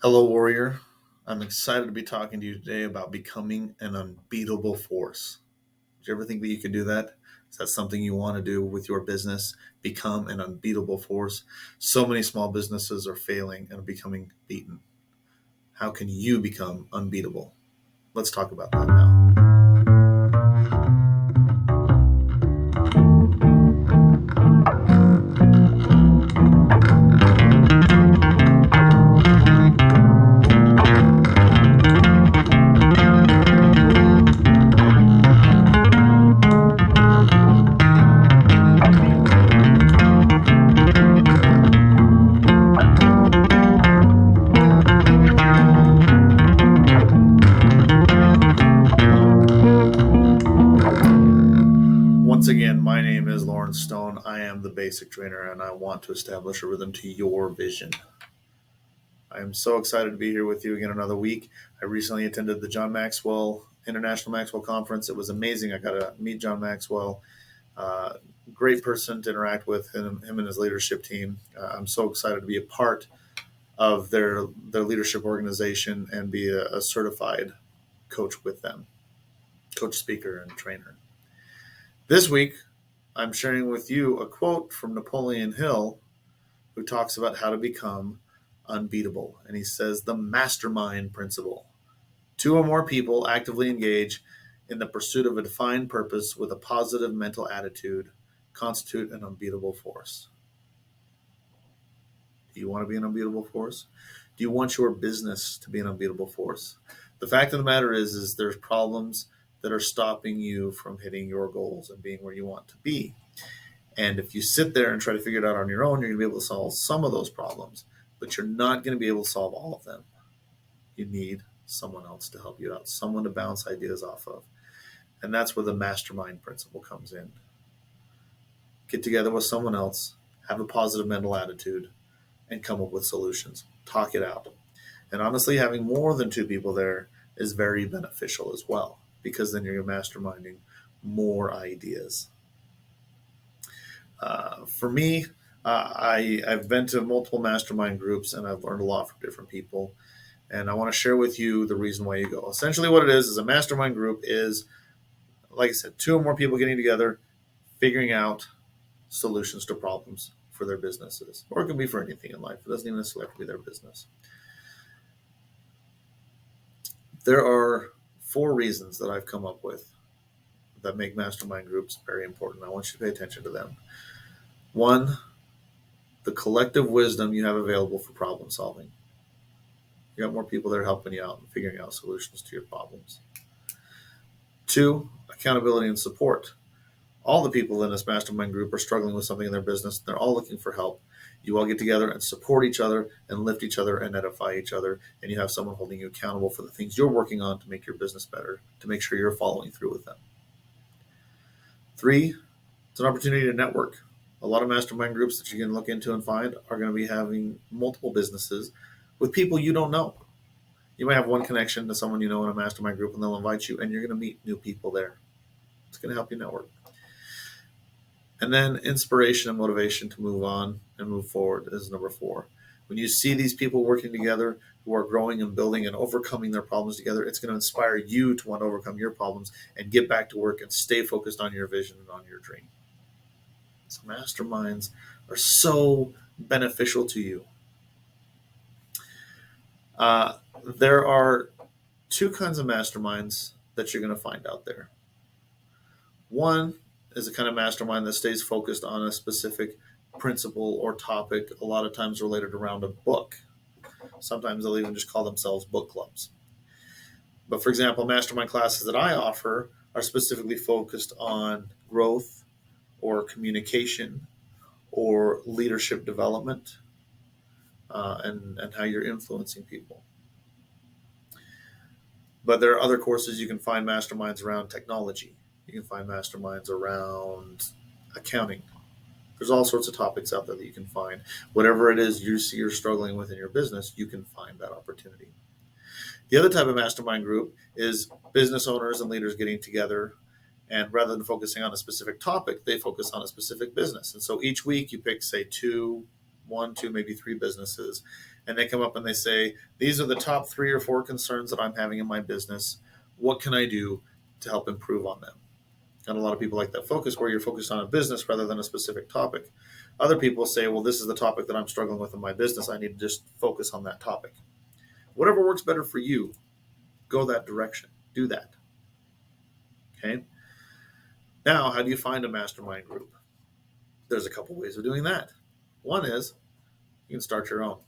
Hello, Warrior. I'm excited to be talking to you today about becoming an unbeatable force. Do you ever think that you can do that? Is that something you want to do with your business? Become an unbeatable force? So many small businesses are failing and becoming beaten. How can you become unbeatable? Let's talk about that now. Once again, my name is Lawrence Stone. I am the basic trainer and I want to establish a rhythm to your vision. I am so excited to be here with you again another week. I recently attended the John Maxwell International Maxwell Conference. It was amazing. I got to meet John Maxwell. Uh, Great person to interact with, him and his leadership team. I'm so excited to be a part of their leadership organization and be a certified coach with them, coach, speaker, and trainer. This week, I'm sharing with you a quote from Napoleon Hill, who talks about how to become unbeatable. And he says the mastermind principle. Two or more people actively engage in the pursuit of a defined purpose with a positive mental attitude constitute an unbeatable force. Do you want to be an unbeatable force? Do you want your business to be an unbeatable force? The fact of the matter is there's problems that are stopping you from hitting your goals and being where you want to be. And if you sit there and try to figure it out on your own, you're going to be able to solve some of those problems, but you're not going to be able to solve all of them. You need someone else to help you out, someone to bounce ideas off of. And that's where the mastermind principle comes in. Get together with someone else, have a positive mental attitude, and come up with solutions. Talk it out. And honestly, having more than two people there is very beneficial as well, because then you're masterminding more ideas. For me, I've been to multiple mastermind groups and I've learned a lot from different people. And I want to share with you the reason why you go. Essentially, what it is a mastermind group is, like I said, two or more people getting together, figuring out solutions to problems for their businesses. Or it can be for anything in life. It doesn't even necessarily have to be their business. There are 4 reasons that I've come up with that make mastermind groups very important. I want you to pay attention to them. 1, the collective wisdom you have available for problem solving. You got more people that are helping you out and figuring out solutions to your problems. 2, accountability and support. All the people in this mastermind group are struggling with something in their business. They're all looking for help. You all get together and support each other and lift each other and edify each other. And you have someone holding you accountable for the things you're working on to make your business better, to make sure you're following through with them. 3, it's an opportunity to network. A lot of mastermind groups that you can look into and find are going to be having multiple businesses with people you don't know. You might have one connection to someone you know in a mastermind group and they'll invite you and you're going to meet new people there. It's going to help you network. And then inspiration and motivation to move on and move forward is number 4. When you see these people working together who are growing and building and overcoming their problems together, it's going to inspire you to want to overcome your problems and get back to work and stay focused on your vision and on your dream. So masterminds are so beneficial to you. There are 2 kinds of masterminds that you're going to find out there. One is a kind of mastermind that stays focused on a specific principle or topic, a lot of times related around a book. Sometimes they'll even just call themselves book clubs. But for example, mastermind classes that I offer are specifically focused on growth or communication or leadership development and how you're influencing people. But there are other courses you can find masterminds around technology. You can find masterminds around accounting. There's all sorts of topics out there that you can find. Whatever it is you see you're struggling with in your business, you can find that opportunity. The other type of mastermind group is business owners and leaders getting together, and rather than focusing on a specific topic, they focus on a specific business. And so each week you pick, say, 2 one, two, maybe three businesses, and they come up and they say, these are the top 3 or 4 concerns that I'm having in my business. What can I do to help improve on them? And a lot of people like that focus where you're focused on a business rather than a specific topic. Other people say, well, this is the topic that I'm struggling with in my business. I need to just focus on that topic. Whatever works better for you, go that direction. Do that. Okay. Now, how do you find a mastermind group? There's a couple ways of doing that. One is you can start your own.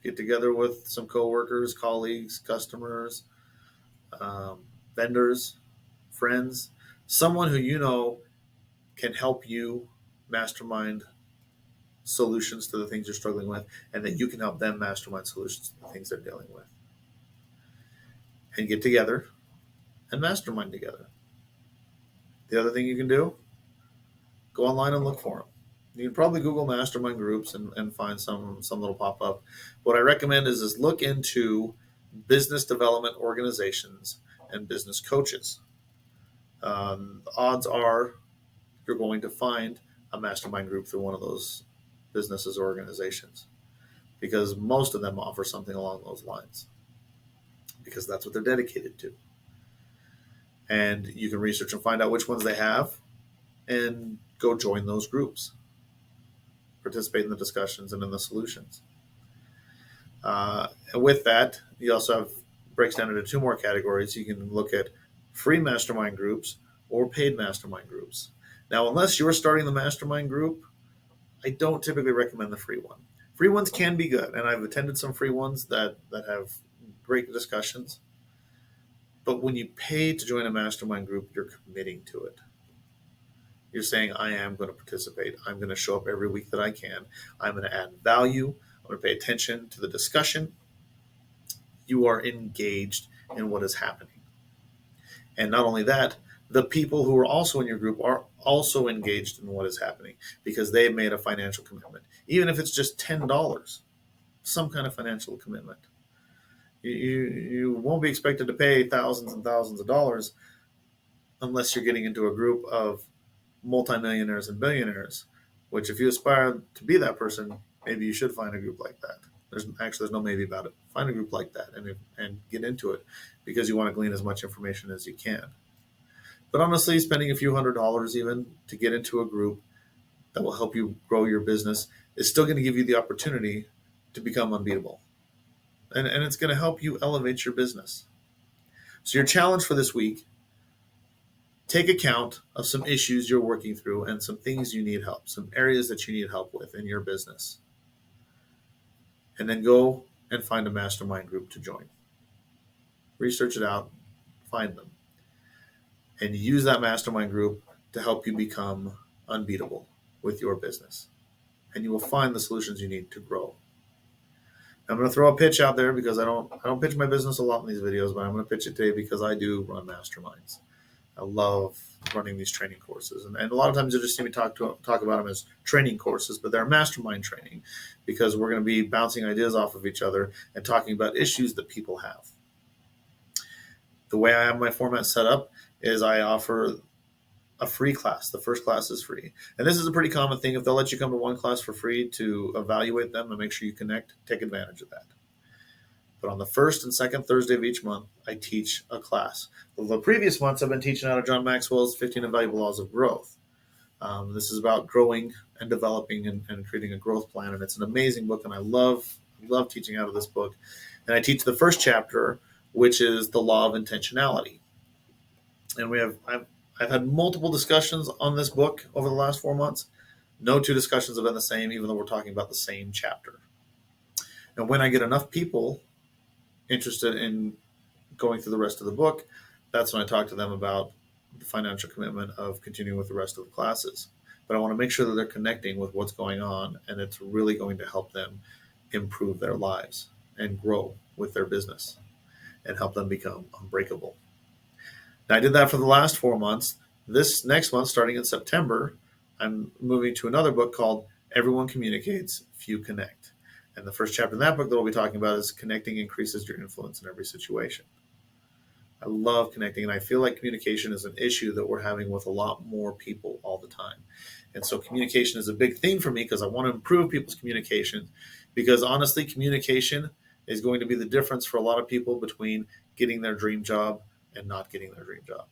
Get together with some coworkers, colleagues, customers, vendors, friends, someone who you know can help you mastermind solutions to the things you're struggling with, and that you can help them mastermind solutions to the things they're dealing with. And get together and mastermind together. The other thing you can do, go online and look for them. You can probably Google mastermind groups and find some that'll pop up. What I recommend is look into business development organizations and business coaches. The odds are you're going to find a mastermind group through one of those businesses or organizations, because most of them offer something along those lines, because that's what they're dedicated to. And you can research and find out which ones they have and go join those groups. Participate in the discussions and in the solutions. And with that, you also have breaks down into 2 more categories. You can look at free mastermind groups or paid mastermind groups. Now, unless you're starting the mastermind group, I don't typically recommend the free one. Free ones can be good, and I've attended some free ones that have great discussions. But when you pay to join a mastermind group, you're committing to it. You're saying, I am going to participate. I'm going to show up every week that I can. I'm going to add value. I'm going to pay attention to the discussion. You are engaged in what is happening. And not only that, the people who are also in your group are also engaged in what is happening, because they've made a financial commitment. Even if it's just $10, some kind of financial commitment. You won't be expected to pay thousands and thousands of dollars unless you're getting into a group of multimillionaires and billionaires, which if you aspire to be that person, maybe you should find a group like that. There's no maybe about it. Find a group like that and get into it, because you want to glean as much information as you can. But honestly, spending a few $100s even to get into a group that will help you grow your business is still going to give you the opportunity to become unbeatable. And it's going to help you elevate your business. So your challenge for this week, take account of some issues you're working through and some things you need help, some areas that you need help with in your business. And then go and find a mastermind group to join. Research it out, find them, and use that mastermind group to help you become unbeatable with your business. And you will find the solutions you need to grow. I'm going to throw a pitch out there, because I don't pitch my business a lot in these videos, but I'm going to pitch it today because I do run masterminds. I love running these training courses. And a lot of times you'll just see me talk about them as training courses, but they're mastermind training, because we're going to be bouncing ideas off of each other and talking about issues that people have. The way I have my format set up is I offer a free class. The first class is free. And this is a pretty common thing. If they'll let you come to one class for free to evaluate them and make sure you connect, take advantage of that. But on the first and second Thursday of each month, I teach a class. The previous months, I've been teaching out of John Maxwell's 15 Invaluable Laws of Growth. This is about growing and developing and creating a growth plan. And it's an amazing book, and I love teaching out of this book. And I teach the first chapter, which is the law of intentionality. And I've had multiple discussions on this book over the last 4 months. No 2 discussions have been the same, even though we're talking about the same chapter. And when I get enough people interested in going through the rest of the book, that's when I talk to them about the financial commitment of continuing with the rest of the classes. But I want to make sure that they're connecting with what's going on, and it's really going to help them improve their lives and grow with their business and help them become unbreakable. Now, I did that for the last 4 months. This next month, starting in September, I'm moving to another book called Everyone Communicates, Few Connect. And the first chapter in that book that we'll be talking about is connecting increases your influence in every situation. I love connecting, and I feel like communication is an issue that we're having with a lot more people all the time. And so communication is a big thing for me because I want to improve people's communication, because honestly, communication is going to be the difference for a lot of people between getting their dream job and not getting their dream job.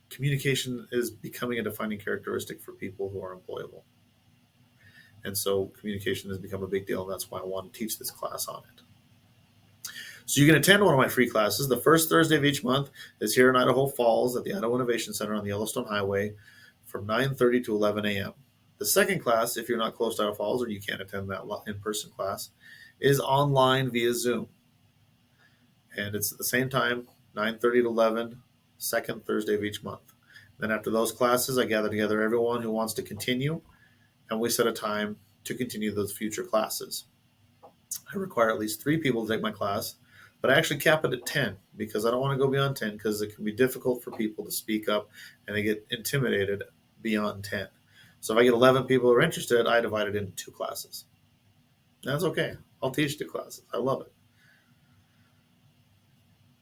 Communication is becoming a defining characteristic for people who are employable. And so communication has become a big deal, and that's why I want to teach this class on it. So you can attend one of my free classes. The first Thursday of each month is here in Idaho Falls at the Idaho Innovation Center on the Yellowstone Highway from 9:30 to 11 a.m. The second class, if you're not close to Idaho Falls or you can't attend that in-person class, is online via Zoom. And it's at the same time, 9:30 to 11, second Thursday of each month. Then after those classes, I gather together everyone who wants to continue, and we set a time to continue those future classes. I require at least 3 people to take my class, but I actually cap it at 10 because I don't want to go beyond 10 because it can be difficult for people to speak up and they get intimidated beyond 10. So if I get 11 people who are interested, I divide it into 2 classes. That's okay. I'll teach 2 classes. I love it.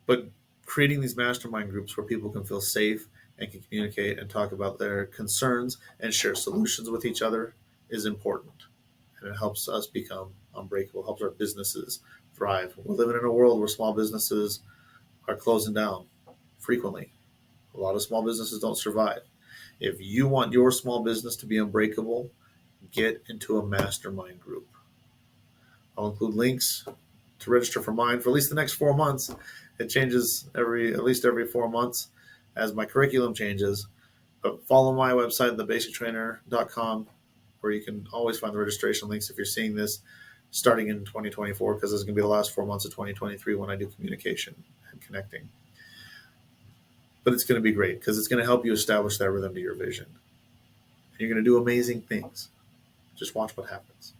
But creating these mastermind groups where people can feel safe and can communicate and talk about their concerns and share solutions with each other is important. And it helps us become unbreakable, helps our businesses thrive. We're living in a world where small businesses are closing down frequently. A lot of small businesses don't survive. If you want your small business to be unbreakable, get into a mastermind group. I'll include links to register for mine for at least the next 4 months. It changes at least every 4 months as my curriculum changes. But follow my website, thebasictrainer.com, where you can always find the registration links if you're seeing this starting in 2024, because this is going to be the last 4 months of 2023 when I do communication and connecting. But it's going to be great because it's going to help you establish that rhythm to your vision. And you're going to do amazing things. Just watch what happens.